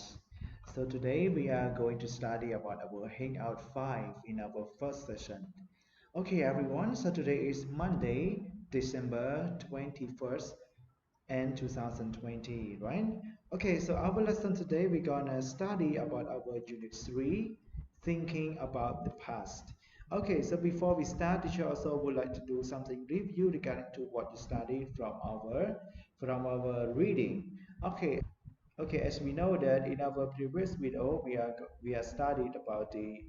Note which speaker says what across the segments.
Speaker 1: class. So today we are going to study about our Hangout 5 in our first session. Okay everyone, so today is Monday, December 21st and 2020, right? Okay, so our lesson today we're gonna study about our Unit 3, Thinking About the Past. Okay, so before we start, teacher also would like to do something review regarding to what you studied from our reading. Okay, as we know that in our previous video we are studied about the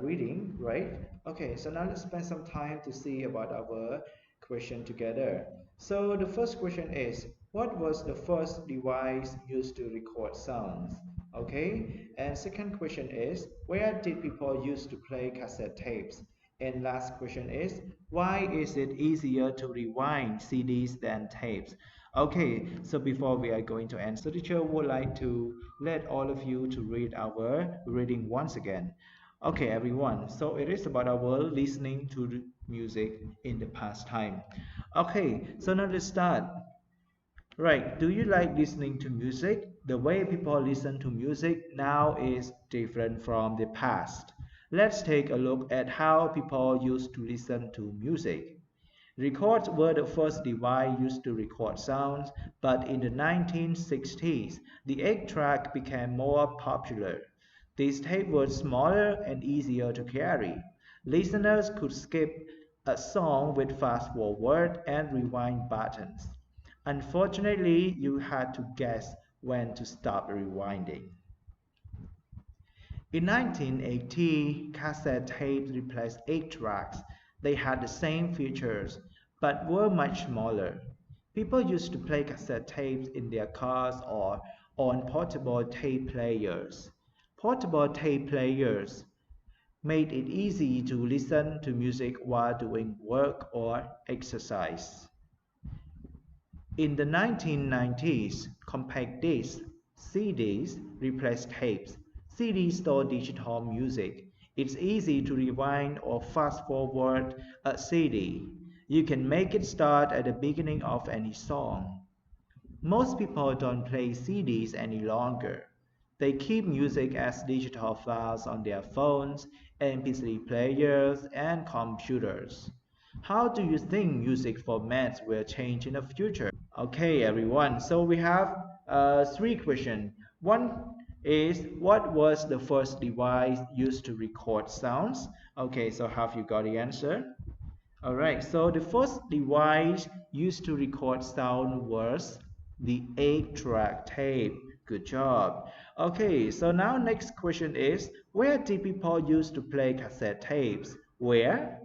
Speaker 1: reading, right? Okay, so now let's spend some time to see about our question together. So the first question is, what was the first device used to record sounds? Okay, and second question is, where did people used to play cassette tapes? And last question is, why is it easier to rewind CDs than tapes? Okay, so before we are going to answer, teacher would like to let all of you to read our reading once again. Okay, everyone. So it is about our listening to the music in the past time. Okay, so now let's start. Right, do you like listening to music? The way people listen to music now is different from the past. Let's take a look at how people used to listen to music. Records were the first device used to record sounds, but in the 1960s, the 8-track became more popular. These tapes were smaller and easier to carry. Listeners could skip a song with fast forward and rewind buttons. Unfortunately, you had to guess when to stop rewinding. In 1980, cassette tapes replaced 8-tracks. They had the same features, but were much smaller. People used to play cassette tapes in their cars or on portable tape players. Portable tape players made it easy to listen to music while doing work or exercise. In the 1990s, compact discs (CDs) replaced tapes. CDs store digital music. It's easy to rewind or fast-forward a CD. You can make it start at the beginning of any song. Most people don't play CDs any longer. They keep music as digital files on their phones, MP3 players, and computers. How do you think music formats will change in the future? Okay, everyone. So we have three questions. One is, what was the first device used to record sounds? Okay, so have you got the answer? All right. So the first device used to record sound was the 8-track tape. Good job. Okay. So now next question is, where did people used to play cassette tapes? Where?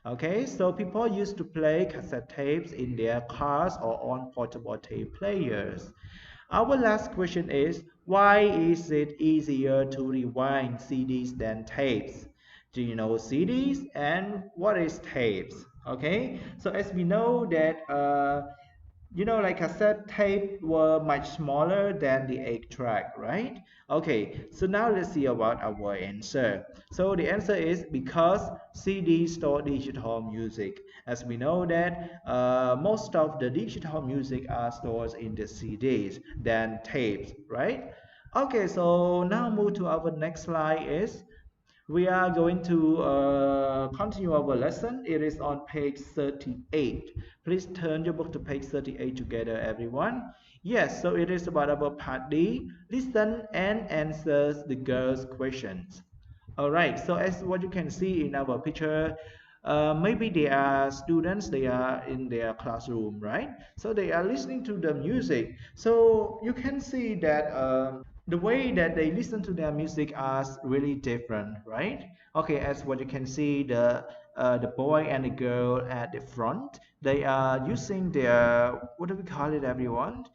Speaker 1: Okay, so people used to play cassette tapes in their cars or on portable tape players. Our last question is, why is it easier to rewind CDs than tapes? Do you know CDs and what is tapes? Okay, so as we know that like cassette tape were much smaller than the 8-track, right? Okay, so now let's see about our answer. So the answer is because CDs store digital music. As we know that most of the digital music are stored in the CDs than tapes, right? Okay, so now move to our next slide is we are going to continue our lesson. It is on page 38. Please turn your book to page 38 together, everyone. Yes, so it is about our part D. Listen and answers the girls' questions. All right, so as what you can see in our picture, maybe they are students, they are in their classroom, right? So they are listening to the music. So you can see that the way that they listen to their music are really different, right? Okay, as what you can see, the boy and the girl at the front, they are using their, what do we call it, everyone?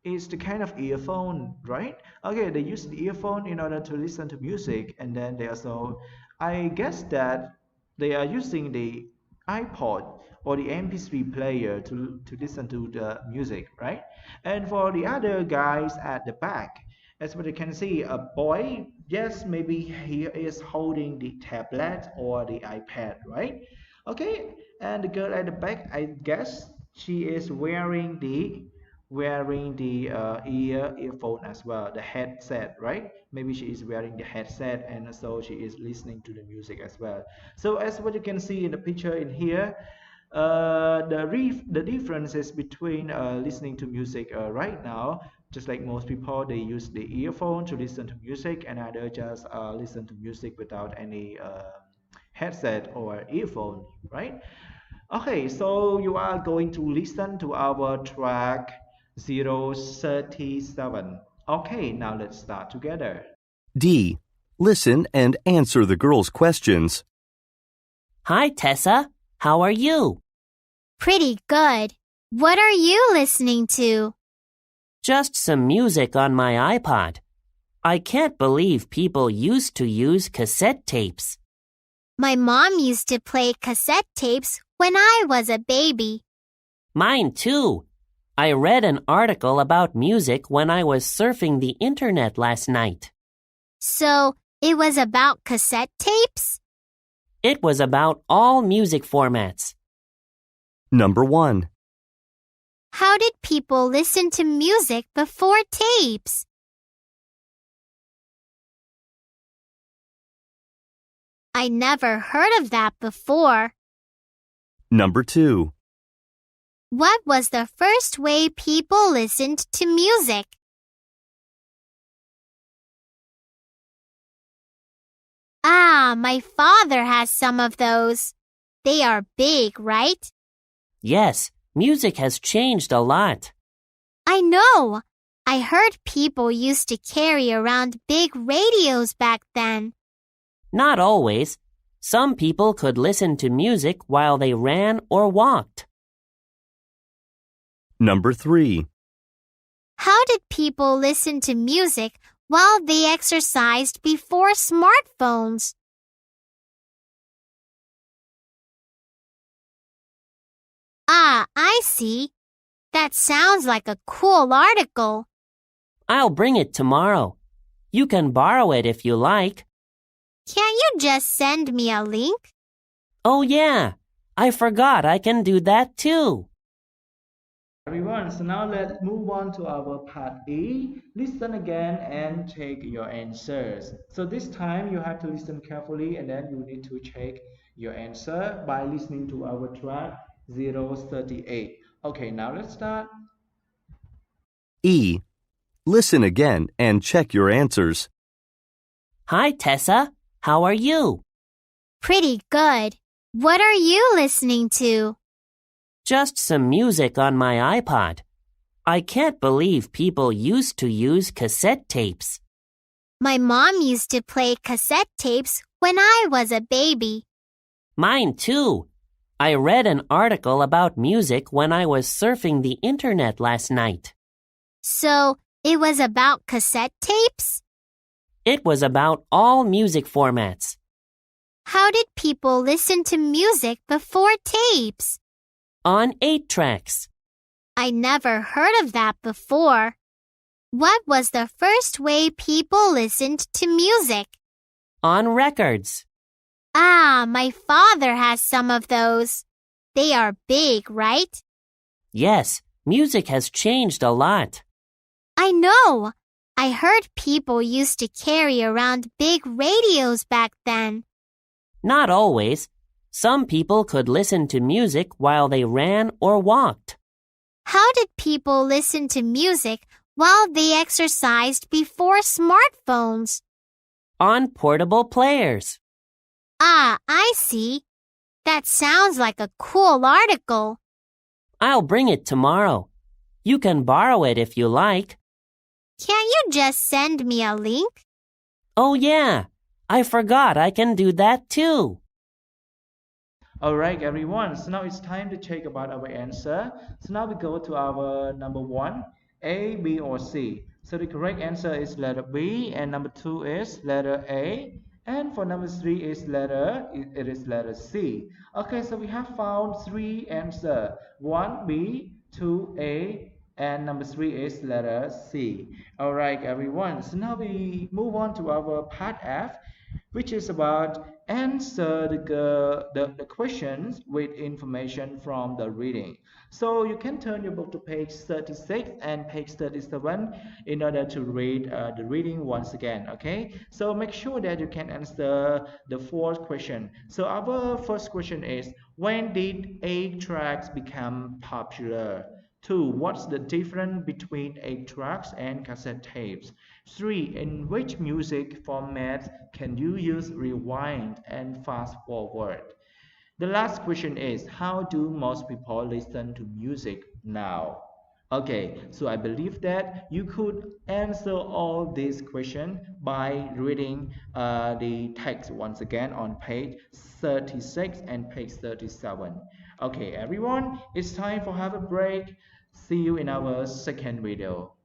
Speaker 1: It's the kind of earphone, right? Okay, they use the earphone in order to listen to music, and then they also, I guess that they are using the iPod or the MP3 player to listen to the music, right? And for the other guys at the back, as what you can see, a boy, yes, maybe he is holding the tablet or the iPad, right? Okay, and the girl at the back, I guess she is wearing the wearing the earphone as well, the headset, right? Maybe she is wearing the headset and so she is listening to the music as well. So as what you can see in the picture in here, the differences between listening to music right now, just like most people, they use the earphone to listen to music, and others just listen to music without any headset or earphone, right? Okay, so you are going to listen to our track 037. Okay, now let's start together.
Speaker 2: D. Listen and answer the girls' questions.
Speaker 3: Hi, Tessa. How are you?
Speaker 4: Pretty good. What are you listening to?
Speaker 3: Just some music on my iPod. I can't believe people used to use cassette tapes.
Speaker 4: My mom used to play cassette tapes when I was a baby.
Speaker 3: Mine too. I read an article about music when I was surfing the internet last night.
Speaker 4: So, it was about cassette tapes?
Speaker 3: It was about all music formats.
Speaker 2: Number 1.
Speaker 4: How did people listen to music before tapes? I never heard of that before.
Speaker 2: Number 2.
Speaker 4: What was the first way people listened to music? Ah, my father has some of those. They are big, right?
Speaker 3: Yes, music has changed a lot.
Speaker 4: I know. I heard people used to carry around big radios back then.
Speaker 3: Not always. Some people could listen to music while they ran or walked.
Speaker 2: Number 3.
Speaker 4: How did people listen to music while they exercised before smartphones? Ah, I see. That sounds like a cool article.
Speaker 3: I'll bring it tomorrow. You can borrow it if you like.
Speaker 4: Can you just send me a link?
Speaker 3: Oh yeah, I forgot I can do that too.
Speaker 1: Everyone, so now let's move on to our part A. Listen again and check your answers. So this time you have to listen carefully and then you need to check your answer by listening to our track 038. Okay, now let's start.
Speaker 2: E. Listen again and check your answers.
Speaker 3: Hi, Tessa. How are you?
Speaker 4: Pretty good. What are you listening to?
Speaker 3: Just some music on my iPod. I can't believe people used to use cassette tapes.
Speaker 4: My mom used to play cassette tapes when I was a baby.
Speaker 3: Mine too. I read an article about music when I was surfing the internet last night.
Speaker 4: So, it was about cassette tapes?
Speaker 3: It was about all music formats.
Speaker 4: How did people listen to music before tapes?
Speaker 3: On 8 tracks.
Speaker 4: I never heard of that before. What was the first way people listened to music?
Speaker 3: On records.
Speaker 4: Ah, my father has some of those. They are big, right?
Speaker 3: Yes, music has changed a lot.
Speaker 4: I know. I heard people used to carry around big radios back then.
Speaker 3: Not always. Some people could listen to music while they ran or walked.
Speaker 4: How did people listen to music while they exercised before smartphones?
Speaker 3: On portable players.
Speaker 4: Ah, I see. That sounds like a cool article.
Speaker 3: I'll bring it tomorrow. You can borrow it if you like.
Speaker 4: Can you just send me a link?
Speaker 3: Oh yeah, I forgot I can do that too.
Speaker 1: Alright everyone, so now it's time to check about our answer. So now we go to our number 1, A, B or C. So the correct answer is letter B and number 2 is letter A. And for number 3 is it is letter C. Okay, so we have found 3 answers. 1 B, 2 A, and number 3 is letter C. Alright everyone, so now we move on to our part F. which is about answer the questions with information from the reading. So you can turn your book to page 36 and page 37 in order to read the reading once again. Okay, so make sure that you can answer the fourth question. So our first question is, when did 8 tracks become popular? 2. What's the difference between 8 tracks and cassette tapes? 3. In which music format can you use rewind and fast forward? The last question is, how do most people listen to music now? Okay, so I believe that you could answer all these questions by reading the text once again on page 36 and page 37. Okay, everyone, it's time for have a break. See you in our second video.